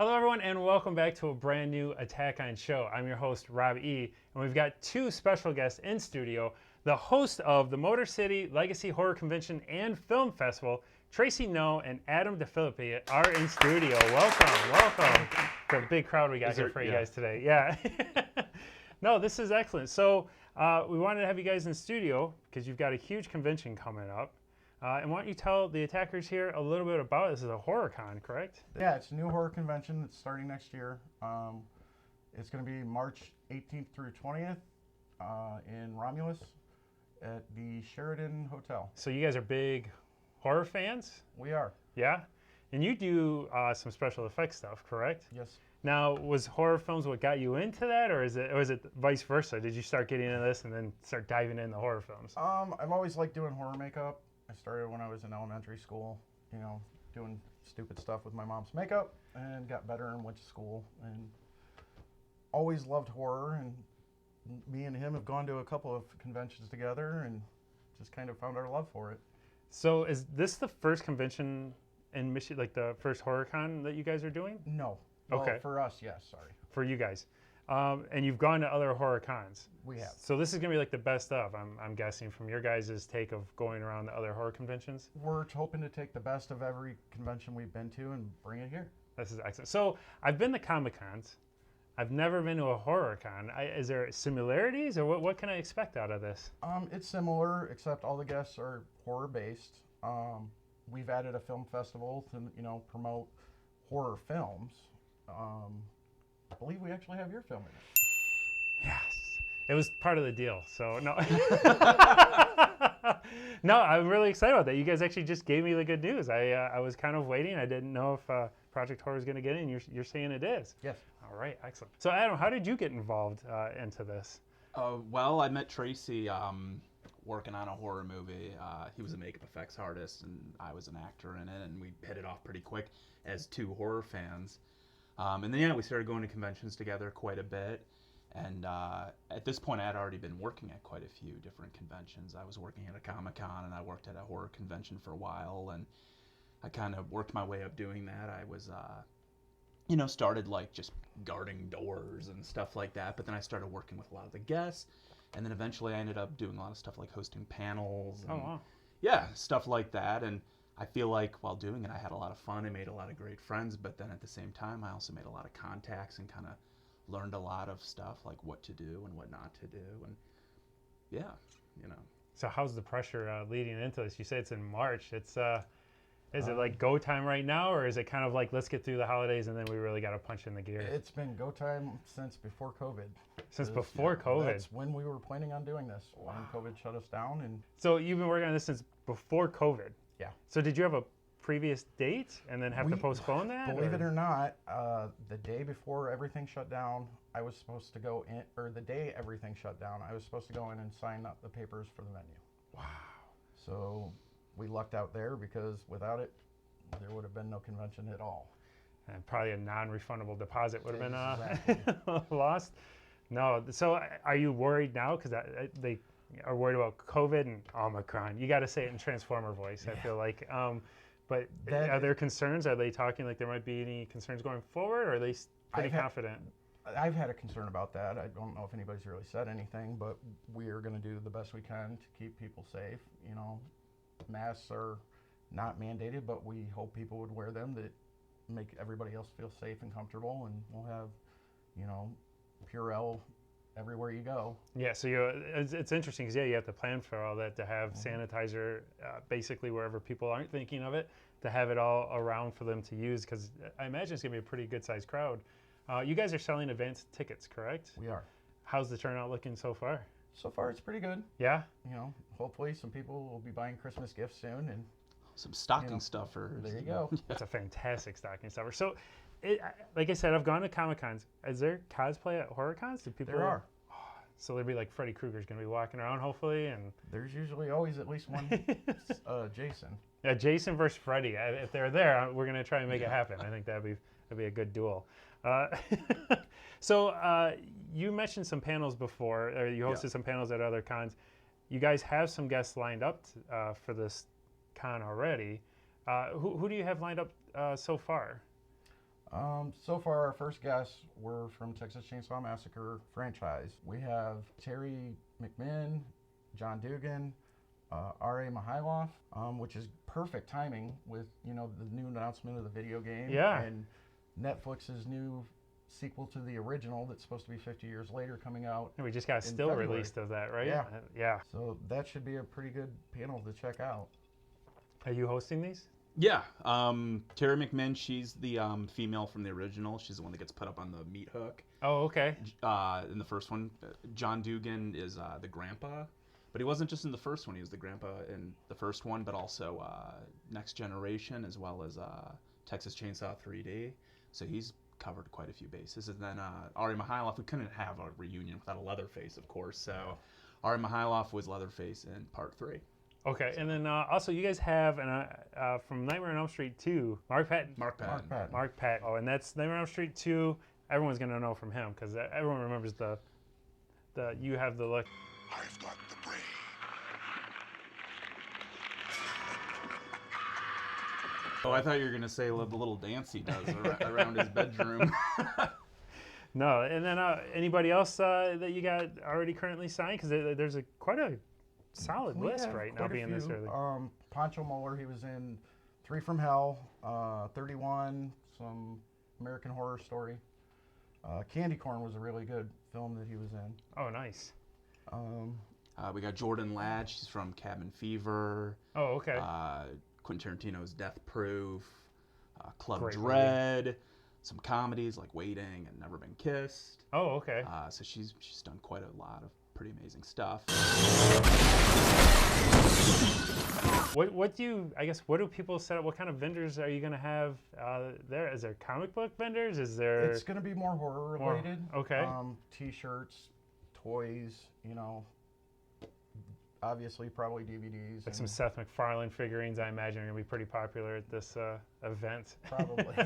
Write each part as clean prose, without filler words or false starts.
Hello, everyone, and welcome back to a brand new Attack on show. I'm your host, Rob E., and we've got two special guests in studio. The host of the Motor City Legacy Horror Convention and Film Festival, Tracy Noe and Adam Defilippi, are in studio. Welcome. The big crowd we got here for you guys today. Yeah. No, this is excellent. So we wanted to have you guys in studio because you've got a huge convention coming up. And why don't you tell the attackers here a little bit about it? This is a horror con, correct? Yeah, it's a new horror convention. It's starting next year. It's going to be March 18th through 20th in Romulus at the Sheridan Hotel. So you guys are big horror fans? We are. Yeah? And you do some special effects stuff, correct? Yes. Now, was horror films what got you into that, or is it vice versa? Did you start getting into this and then start diving into horror films? I've always liked doing horror makeup. I started when I was in elementary school, doing stupid stuff with my mom's makeup, and got better and went to school, and always loved horror. And me and him have gone to a couple of conventions together and just kind of found our love for it. So is this the first convention in Michigan, like the first horror con that you guys are doing? No. Well, Okay. for us, yes, sorry. For you guys. And you've gone to other horror cons. We have. So this is going to be like the best of, I'm guessing, from your guys' take of going around the other horror conventions? We're hoping to take the best of every convention we've been to and bring it here. This is excellent. So I've been to Comic-Cons. I've never been to a horror con. Is there similarities, or what can I expect out of this? It's similar, except all the guests are horror-based. We've added a film festival to, promote horror films. I believe we actually have your film in it. Yes. It was part of the deal, so no. No, I'm really excited about that. You guys actually just gave me the good news. I was kind of waiting. I didn't know if Project Horror was going to get in. You're saying it is. Yes. All right, excellent. So Adam, how did you get involved into this? Well, I met Tracy working on a horror movie. He was a makeup effects artist, and I was an actor in it, and we hit it off pretty quick as two horror fans. And then, we started going to conventions together quite a bit. And at this point, I had already been working at quite a few different conventions. I was working at a Comic-Con, and I worked at a horror convention for a while. And I kind of worked my way up doing that. I was, started like just guarding doors and stuff like that. But then I started working with a lot of the guests. And then eventually I ended up doing a lot of stuff like hosting panels. And, Oh, wow. yeah, stuff like that. And I feel like while doing it, I had a lot of fun. I made a lot of great friends, but then at the same time, I also made a lot of contacts and kind of learned a lot of stuff, like what to do and what not to do. And yeah. So how's the pressure leading into this? You say it's in March. Is it like go time right now, or is it kind of like let's get through the holidays and then we really got to punch in the gear? It's been go time since before COVID. Since before COVID? That's when we were planning on doing this, when COVID shut us down. And So you've been working on this since before COVID? Yeah. So did you have a previous date and then have to postpone that? Believe it or not, the day before everything shut down, I was supposed to go in, or the day everything shut down, I was supposed to go in and sign up the papers for the venue. Wow. So we lucked out there because without it, there would have been no convention at all. And probably a non-refundable deposit would have Exactly. been lost. No. So are you worried now because they are worried about COVID and Omicron? You got to say it in Transformer voice. I feel like. But are there concerns? Are they talking like there might be any concerns going forward, or are they pretty confident? I've had a concern about that. I don't know if anybody's really said anything, but we are going to do the best we can to keep people safe. Masks are not mandated, but we hope people would wear them that make everybody else feel safe and comfortable, and we'll have, Purell everywhere you go. Yeah, so it's interesting because you have to plan for all that, to have sanitizer basically wherever people aren't thinking of it, to have it all around for them to use, because I imagine it's going to be a pretty good-sized crowd. You guys are selling advanced tickets, correct? We are. How's the turnout looking so far? So far, it's pretty good. Yeah? Hopefully some people will be buying Christmas gifts soon, and Some stocking stuffers. there you go. That's a fantastic stocking stuffer. So, like I said, I've gone to Comic-Cons. Is there cosplay at horror cons? Do people? There are. So there'll be like Freddy Krueger's going to be walking around, hopefully, and There's usually always at least one Jason. yeah, Jason versus Freddy. If they're there, we're going to try and make it happen. I think that'd be a good duel. So you mentioned some panels before, or you hosted some panels at other cons. You guys have some guests lined up for this con already. Who do you have lined up so far? So far, our first guests were from Texas Chainsaw Massacre franchise. We have Terry McMinn, John Dugan, R.A. Mihailoff, which is perfect timing with, the new announcement of the video game. Yeah. And Netflix's new sequel to the original that's supposed to be 50 years later coming out. And we just got a in still February. released of that, right? Yeah. Yeah. So that should be a pretty good panel to check out. Are you hosting these? Yeah, Terry McMinn, she's the female from the original. She's the one that gets put up on the meat hook Oh, okay. in the first one. John Dugan is the grandpa, but he wasn't just in the first one. He was the grandpa in the first one, but also Next Generation, as well as Texas Chainsaw 3D. So he's covered quite a few bases. And then Ari Mihailoff, we couldn't have a reunion without a Leatherface, of course. So Ari Mihailoff was Leatherface in part 3. Okay, and then also you guys have from Nightmare on Elm Street 2, Mark Patton. Mark Patton. Mark Patton. Oh, and that's Nightmare on Elm Street 2. Everyone's gonna know from him because everyone remembers the you have the look. I've got the brain. Oh, I thought you were going to say the little dance he does around his bedroom. No, and then anybody else that you got already currently signed? Because there's quite a solid We list have right now quite a being this few. early. Pancho Muller, he was in 3 from Hell, 31, some American Horror Story. Candy Corn was a really good film that he was in. Oh, nice. We got Jordan Ladd. She's from Cabin Fever. Oh, okay. Quentin Tarantino's Death Proof. Club Great Dread. Some comedies like Waiting and Never Been Kissed. Oh, okay. So she's done quite a lot of pretty amazing stuff. What do people set up? What kind of vendors are you gonna have there? Is there comic book vendors? Is there? It's going to be more horror related. Okay. T-shirts, toys, obviously probably DVDs. Like some Seth MacFarlane figurines, I imagine, are gonna be pretty popular at this event. Probably.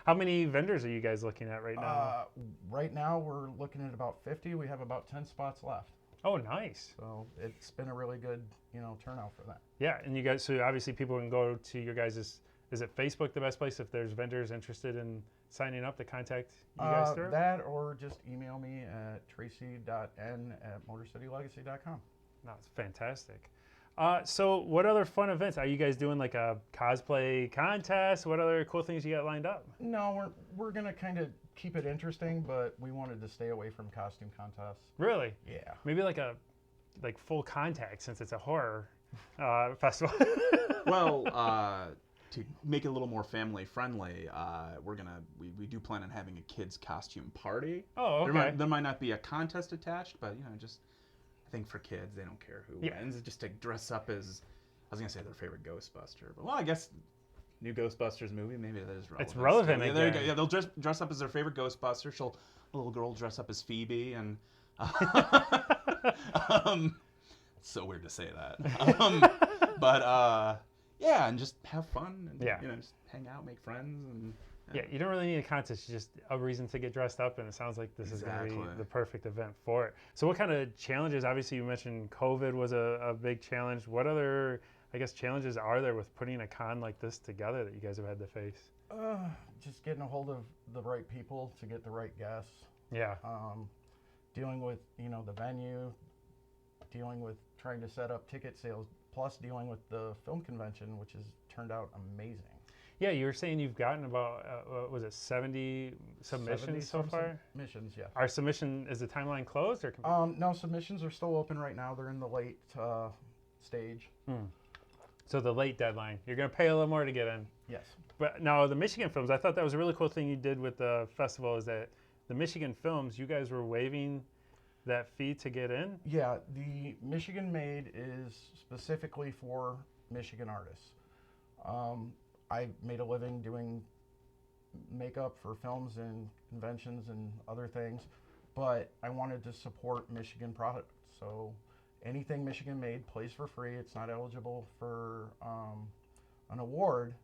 How many vendors are you guys looking at right now? Right now we're looking at about 50. We have about 10 spots left. Oh, nice. So it's been a really good, turnout for that. Yeah, and you guys, so obviously people can go to your guys', is it Facebook the best place if there's vendors interested in signing up to contact you guys through? That or just email me at tracy.n@motorcitylegacy.com. No, it's fantastic. So what other fun events? Are you guys doing like a cosplay contest? What other cool things you got lined up? No, we're going to kind of keep it interesting, but we wanted to stay away from costume contests. Really? Yeah. Maybe like full contact since it's a horror festival. Well, to make it a little more family friendly, we do plan on having a kids costume party. Oh, okay. There might not be a contest attached, but just I think for kids they don't care who wins. Just to dress up as, I was gonna say their favorite Ghostbuster, but I guess new Ghostbusters movie, maybe that is relevant. It's relevant Yeah, again. there you go. Yeah, they'll dress up as their favorite Ghostbuster. A little girl dress up as Phoebe, and so weird to say that. And just have fun and just hang out, make friends, and yeah, you don't really need a contest, just a reason to get dressed up, and it sounds like this is going to be the perfect event for it. So what kind of challenges, obviously you mentioned COVID was a big challenge. What other, challenges are there with putting a con like this together that you guys have had to face? Just getting a hold of the right people to get the right guests. Yeah. Dealing with, the venue, dealing with trying to set up ticket sales, plus dealing with the film convention, which has turned out amazing. Yeah, you were saying you've gotten about, was it 70 submissions so far? Submissions, yeah. Is the timeline closed? Or no, submissions are still open right now. They're in the late stage. So the late deadline. You're going to pay a little more to get in. Yes. But now the Michigan films, I thought that was a really cool thing you did with the festival is that the Michigan films, you guys were waiving that fee to get in? Yeah, the Michigan Made is specifically for Michigan artists. I made a living doing makeup for films and conventions and other things, but I wanted to support Michigan products. So anything Michigan Made plays for free. It's not eligible for an award,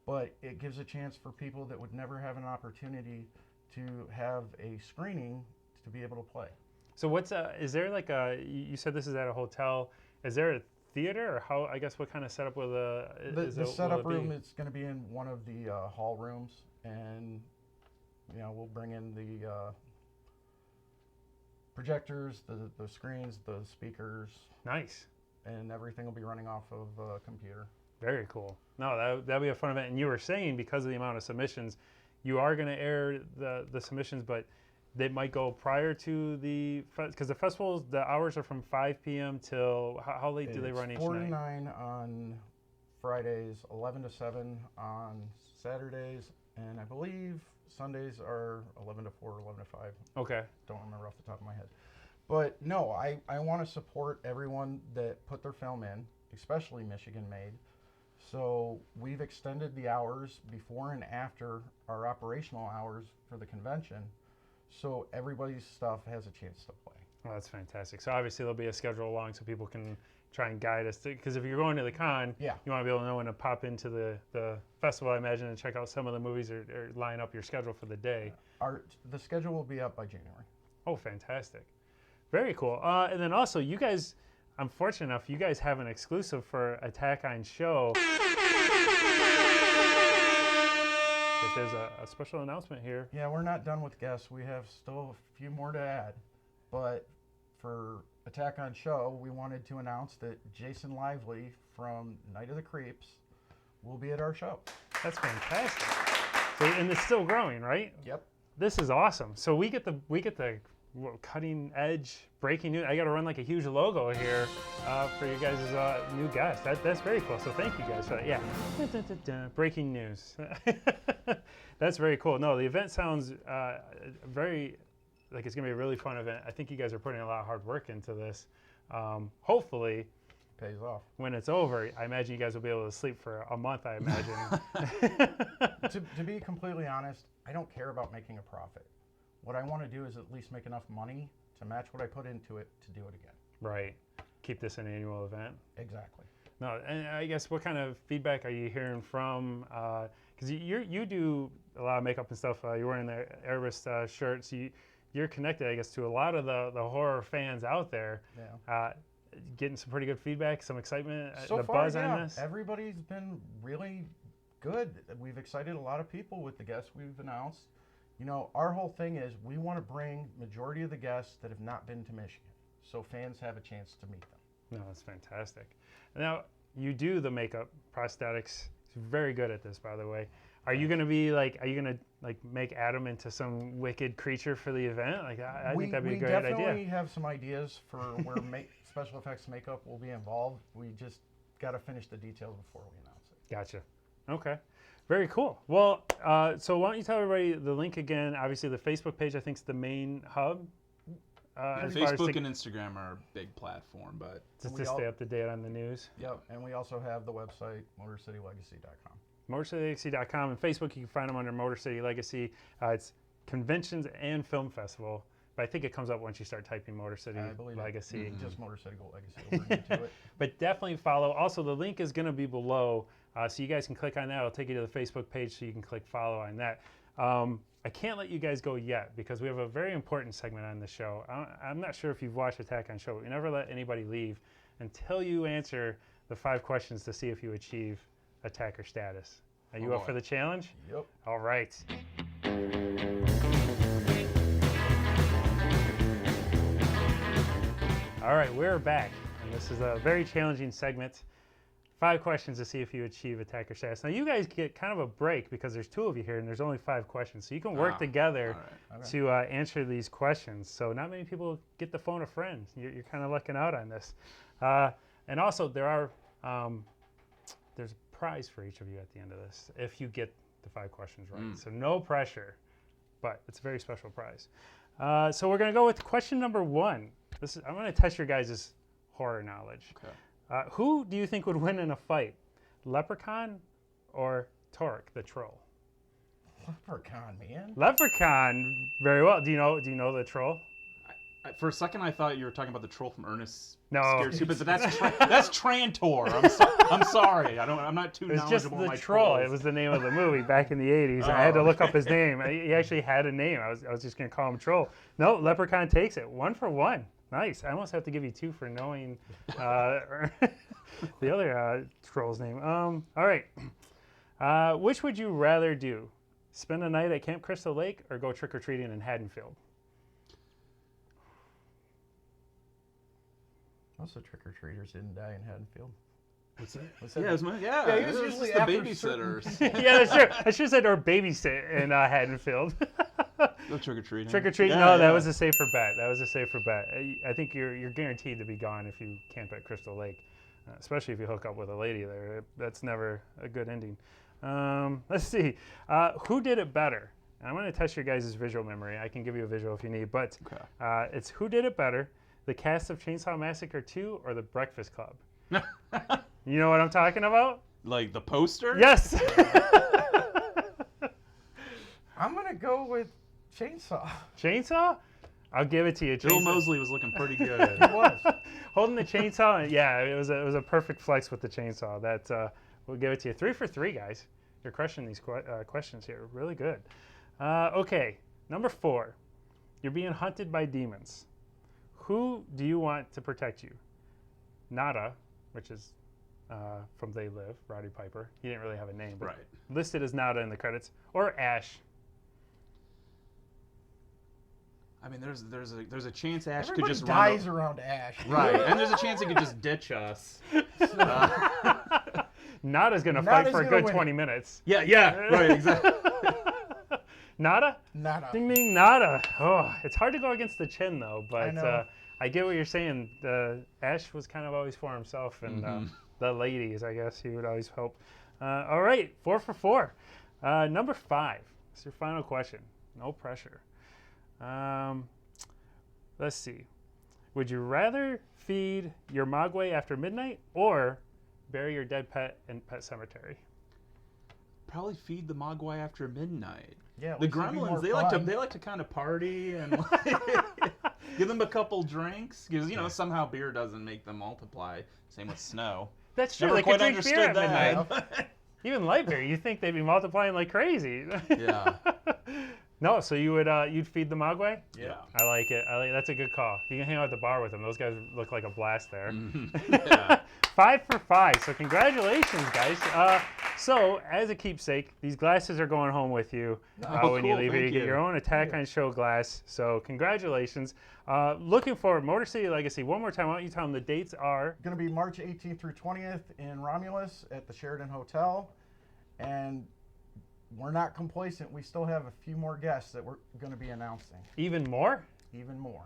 but it gives a chance for people that would never have an opportunity to have a screening to be able to play. So is there like you said this is at a hotel, is there a theater or how, what kind of setup will the setup room is going to be in one of the hall rooms, and we'll bring in the projectors, the screens, the speakers, Nice. and everything will be running off of a computer. Very cool. No, that'll be a fun event. And you were saying because of the amount of submissions, you are going to air the submissions, but they might go prior to the because the festival, the hours are from 5 p.m. till how late do they run each 4 to night? 9 on Fridays, 11 to 7 on Saturdays, and I believe Sundays are 11 to 4, 11 to 5. Okay. Don't remember off the top of my head. But no, I want to support everyone that put their film in, especially Michigan Made. So we've extended the hours before and after our operational hours for the convention, so everybody's stuff has a chance to play. Well, that's fantastic. So obviously there'll be a schedule along so people can try and guide us. Because if you're going to the con, Yeah. you want to be able to know when to pop into the festival, I imagine, and check out some of the movies or line up your schedule for the day. The schedule will be up by January. Oh, fantastic. Very cool. And then also, you guys, I'm fortunate enough, you guys have an exclusive for Attack on Show. But there's a special announcement here. Yeah, we're not done with guests. We have still a few more to add. But for Attack on Show, we wanted to announce that Jason Lively from Night of the Creeps will be at our show. That's fantastic. So, and it's still growing, right? Yep. This is awesome. So we get the cutting edge breaking news. I got to run like a huge logo here for you guys' new guest. That's very cool. So thank you guys for that. Yeah, breaking news. That's very cool. No, the event sounds very like it's gonna be a really fun event. I think you guys are putting a lot of hard work into this. Hopefully, Pays off. when it's over, I imagine you guys will be able to sleep for a month. I imagine. To be completely honest, I don't care about making a profit. What I want to do is at least make enough money to match what I put into it to do it again. Right. Keep this an annual event. Exactly. No, and I guess what kind of feedback are you hearing from? Because you do a lot of makeup and stuff. You're wearing the Airbus shirts. You're connected, I guess, to a lot of the horror fans out there. Yeah. Getting some pretty good feedback, some excitement, So the far, buzz yeah, on this. everybody's been really good. We've excited a lot of people with the guests we've announced. You know, our whole thing is we want to bring majority of the guests that have not been to Michigan, so fans have a chance to meet them. No, that's fantastic. Now you do the makeup, prosthetics. He's very good at this, by the way. Are you gonna be like? Are you gonna like make Adam into some wicked creature for the event? Like I think that'd be a great idea. We definitely have some ideas for where special effects makeup will be involved. We just got to finish the details before we announce it. Gotcha. Okay. Very cool. Well, so why don't you tell everybody the link again? Obviously, the Facebook page, I think, is the main hub. As far as Facebook and Instagram are a big platform, but just to stay up to date on the news. Yep, and we also have the website, MotorCityLegacy.com. MotorCityLegacy.com, and Facebook, you can find them under Motor City Legacy. It's conventions and film festival, but I think it comes up once you start typing Motor City Legacy. Just Motor City Legacy will bring you to it. But definitely follow. Also, the link is going to be below, so you guys can click on that. It'll take you to the Facebook page, so you can click follow on that. I can't let you guys go yet because we have a very important segment on the show. I'm not sure if you've watched Attack on Show, but we never let anybody leave until you answer the 5 questions to see if you achieve attacker status. Are you up for the challenge? Yep. All right. All right, we're back, and this is a very challenging segment. 5 questions to see if you achieve attacker status. Now, you guys get kind of a break because there's 2 of you here, and there's only 5 questions, so you can work together to answer these questions. So not many people get to phone a friend. You're kind of lucking out on this. And also, there's a prize for each of you at the end of this if you get the 5 questions right. So no pressure, but it's a very special prize. So we're going to go with question number 1. I'm going to test your guys' horror knowledge. Okay. Who do you think would win in a fight, Leprechaun or Torque the Troll? Leprechaun, man. Leprechaun, very well. Do you know the troll? For a second, I thought you were talking about the troll from Ernest No. Scared Stupid, but that's Trantor. I'm sorry. I'm not too It was knowledgeable. just on the my troll. trolls. It was the name of the movie back in the 80s. I had to look up his name. He actually had a name. I was just going to call him Troll. No, Leprechaun takes it. 1 for 1. Nice. I almost have to give you 2 for knowing the other troll's name. All right. Which would you rather do? spend a night at Camp Crystal Lake or go trick-or-treating in Haddonfield? Most of the trick-or-treaters didn't die in Haddonfield. What's that? What's that? Yeah, Yeah, he was it usually just the after babysitters. Yeah, that's true. I should have said or babysit in Haddonfield. Go trick or treating. Trick or treat? Yeah, No, that yeah. was a safer bet. That was a safer bet. I think you're guaranteed to be gone if you camp at Crystal Lake, especially if you hook up with a lady there. That's never a good ending. Let's see. Who did it better? And I'm going to test your guys' visual memory. I can give you a visual if you need, but Okay. it's who did it better, the cast of Chainsaw Massacre 2 or the Breakfast Club? You know what I'm talking about? Like the poster? Yes. I'm gonna go with Chainsaw. Chainsaw? I'll give it to you. Bill Chainsaw. Mosley was looking pretty good. He was. Holding the chainsaw. Yeah, it was a perfect flex with the chainsaw. We'll give it to you. 3 for 3, guys. You're crushing these questions here. Really good. Okay, number 4. You're being hunted by demons. Who do you want to protect you? Nada, which is from They Live, Roddy Piper. He didn't really have a name, but Right. listed as Nada in the credits. Or Ash. I mean, there's a chance Ash could Everybody just dies run. around Ash. Right, and there's a chance he could just ditch us. Nada's going to fight Nada's for a gonna good win 20 it. minutes. Yeah, right, exactly. Nada? Nada. Ding ding, nada. Oh, it's hard to go against the chin though, but I know. I get what you're saying. Ash was kind of always for himself, and the ladies, I guess, he would always help. All right, 4 for 4. Number 5. It's your final question. No pressure. Let's see. Would you rather feed your mogwai after midnight or bury your dead pet in Pet Cemetery? Probably feed the mogwai after midnight. Yeah, at The least it'd be more gremlins, they like to kind of party and give them a couple drinks because somehow beer doesn't make them multiply. Same with snow. That's true. Never They could quite drink beer at understood midnight. that. Even light beer, you think they'd be multiplying like crazy. Yeah. No, so you'd feed the mogwai? Yeah. I like it. That's a good call. You can hang out at the bar with them. Those guys look like a blast there. Yeah. 5 for 5. So congratulations, guys. So as a keepsake, these glasses are going home with you when you cool. leave here. You Thank get you. your own Attack on Show glass. So congratulations. Looking forward, Motor City Legacy. One more time, why don't you tell them the dates are? Going to be March 18th through 20th in Romulus at the Sheridan Hotel. And we're not complacent. We still have a few more guests that we're going to be announcing. Even more? Even more.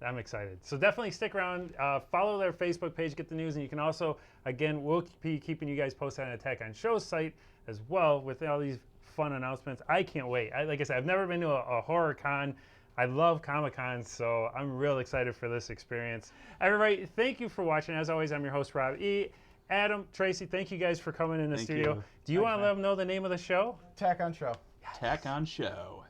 I'm excited. So definitely stick around. Follow their Facebook page, get the news, and you can also, again, we'll be keeping you guys posted on Attack on Show's site as well with all these fun announcements. I can't wait. Like I said, I've never been to a horror con. I love Comic-Cons, so I'm real excited for this experience. Everybody, thank you for watching. As always, I'm your host, Rob E. Adam, Tracy, thank you guys for coming in the Thank studio. you. Do you want to man. let them know the name of the show? Attack on Show. Attack on Show.